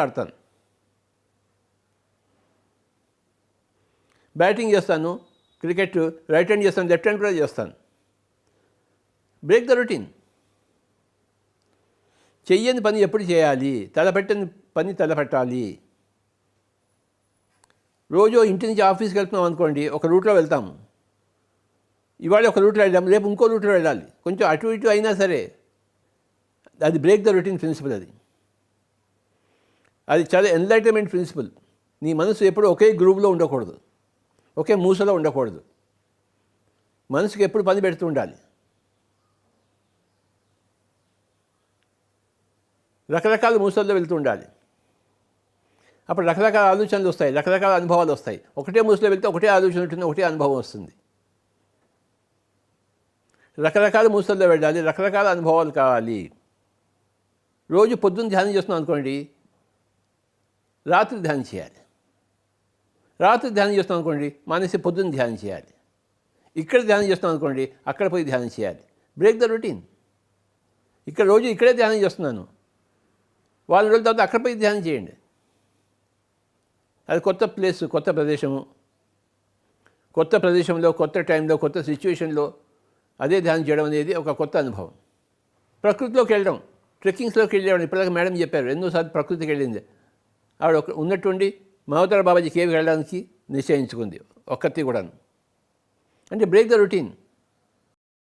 ఆడతాను, బ్యాటింగ్ చేస్తాను, cricket right hand చేస్తాను, లెఫ్ట్ హ్యాండ్ కూడా చేస్తాను. Break the routine. చెయ్యని పని ఎప్పుడు చేయాలి, తలపెట్టని పని తలపెట్టాలి. రోజు ఇంటి నుంచి ఆఫీస్కి వెళ్తున్నాం అనుకోండి, ఒక రూట్లో వెళ్తాము. ఇవాళ ఒక రూట్లో వెళ్ళాము, రేపు ఇంకో రూట్లో వెళ్ళాలి. కొంచెం అటు ఇటు అయినా సరే అది బ్రేక్ ద రొటీన్ ప్రిన్సిపల్. అది చాలా ఎన్లైటన్మెంట్ ప్రిన్సిపల్. నీ మనసు ఎప్పుడు ఒకే గ్రూప్లో ఉండకూడదు, ఒకే మూసలో ఉండకూడదు. మనసుకి ఎప్పుడు పని పెడుతూ ఉండాలి. రకరకాల మూసల్లో వెళ్తూ ఉండాలి. అప్పుడు రకరకాల ఆలోచనలు వస్తాయి, రకరకాల అనుభవాలు వస్తాయి. ఒకటే మూసలో వెళ్తే ఒకటే ఆలోచన ఉంటుంది, ఒకటే అనుభవం వస్తుంది. రకరకాల మూసల్లో వెళ్ళాలి, రకరకాల అనుభవాలు కావాలి. రోజు పొద్దున్న ధ్యానం చేస్తున్నాం అనుకోండి, రాత్రి ధ్యానం చేయాలి. రాత్రి ధ్యానం చేస్తాం అనుకోండి, మానేసి పొద్దున్న ధ్యానం చేయాలి. ఇక్కడ ధ్యానం చేస్తాం అనుకోండి, అక్కడ పోయి ధ్యానం చేయాలి. Break the routine. ఇక్కడ రోజు ఇక్కడే ధ్యానం చేస్తున్నాను, వాళ్ళ రోజుల తర్వాత అక్కడ పోయి ధ్యానం చేయండి. అది కొత్త ప్లేస్, కొత్త ప్రదేశము, కొత్త ప్రదేశంలో, కొత్త టైంలో, కొత్త సిచ్యువేషన్లో అదే ధ్యానం చేయడం అనేది ఒక కొత్త అనుభవం. ప్రకృతిలోకి వెళ్ళడం, ట్రెక్కింగ్స్లోకి వెళ్ళేవాడు. ఇప్పటిదాకా మేడం చెప్పారు ఎన్నోసార్లు ప్రకృతికి వెళ్ళింది. ఆవిడ ఉన్నట్టుండి మహోదర బాబాజీ కేవ్కి వెళ్ళడానికి నిశ్చయించుకుంది, ఒక్కతి కూడాను. అంటే బ్రేక్ ద రొటీన్.